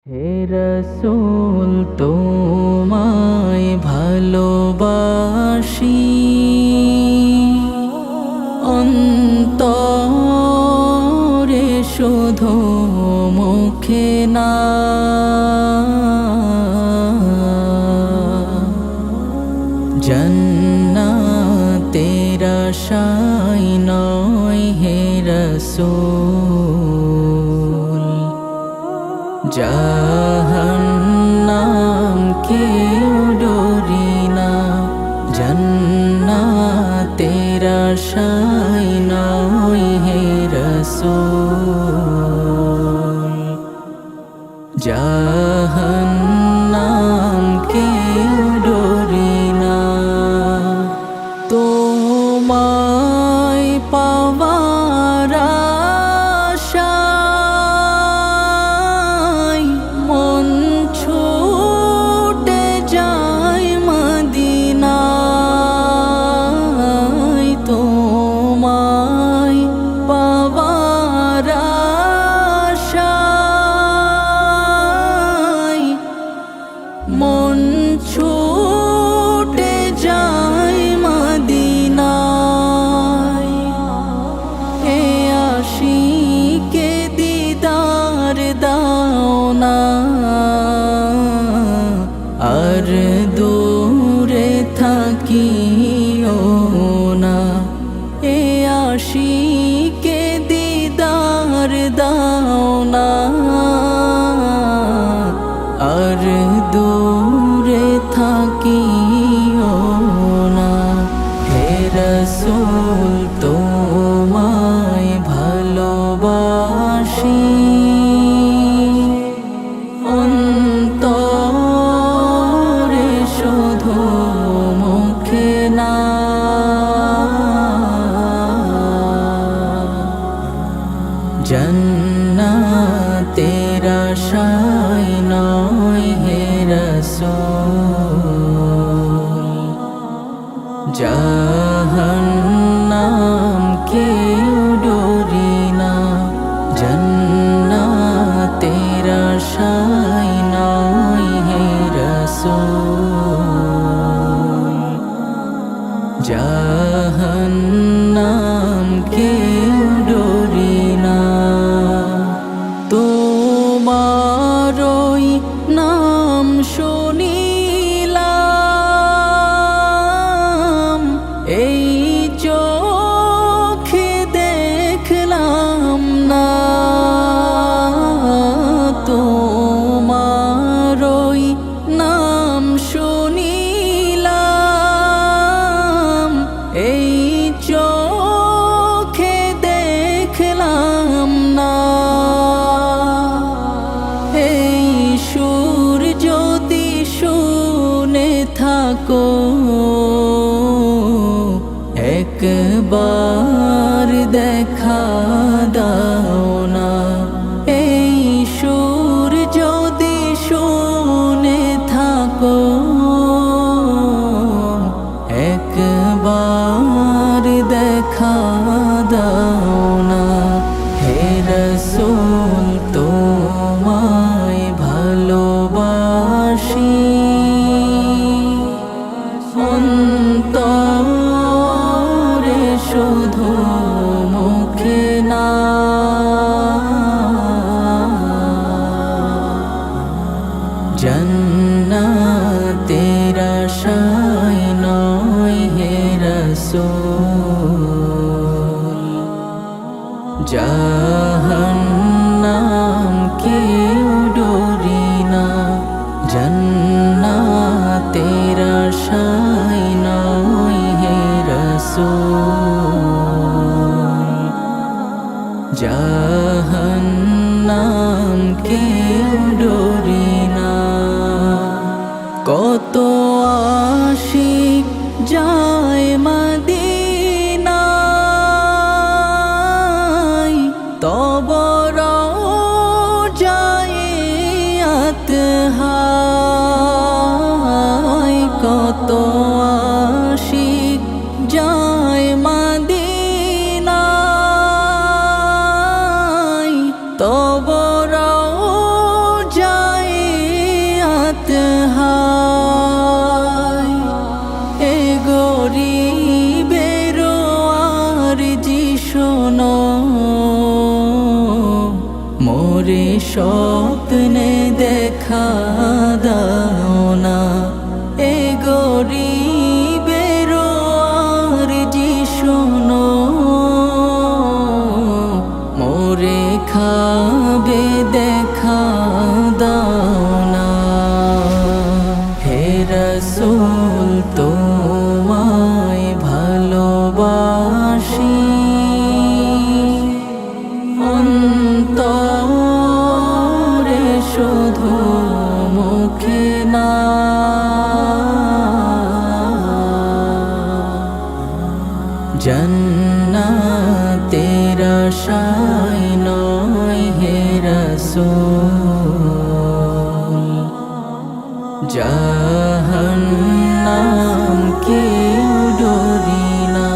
হে রাসূল তোমায় ভালোবাসি অন্তরে শুধু মুখে না জান্নাতের আশায় নয় হে রাসূল জাহান্নাম কেউ ডরি না জান্নাতের আশায় নয় হে রাসূল জাহান্নাম কেউ ডরি না তোমায় পাওয়ার আশায় মন ছুটে যায় মদিনায় তোমায় পাওয়ার আশায় মন ছুটে যায় মদিনায় হে আশিকে দিদার দাও না আর দূরে থাকিও না হে আশিকে দিদার দাও না আর দূরে থাকিও না হে রাসূল তোমায় ভালোবাসি অন্তরে শুধু মুখে না জান্নাতের আশায় নয় হে রাসূল জাহান্নাম কেউ ডরি না জান্নাতের আশায় নয় হে রাসূল জাহান্নাম কেউ ডরি না তোমারই নাম শুনিলাম এই চোখে দেখলাম না তোমারই নাম শুনিলাম এই চোখে দেখলাম না এই সুর যদি শুনে থাকো একবার দেখা দাও না এই সুর যদি শুনে থাকো একবার দেখা দাও না হে রাসূল তোমায় ভালোবাসি অন্তরে শুধু মুখে না জান্নাতের আশায় নয় হে রাসূল জাহান্নাম কেউ ডরি না জান্নাতের আশায় নয় হে রাসূল জাহান্নাম কেউ ডরি না কত আশিক যায় মদিনায় তব রওজা স্বপ্নে দেখা দাও না, এ গরিবের আরজি শোনো, মোরে খাবে দেখা দাও না। হে রাসূল তোমায় ভালোবাসি, অন্তরে শুধু মুখে না। জান্নাতের আশায় নয় হে রাসূল, জাহান্নাম কেউ ডরি না।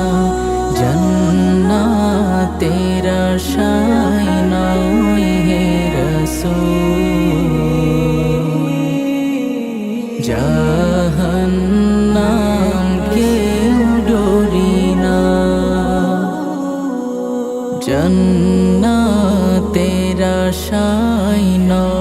জান্নাতের আশায় নয় হে রাসূল, জাহান্নাম কেউ ডরি না। জান্নাতের আশায় নয়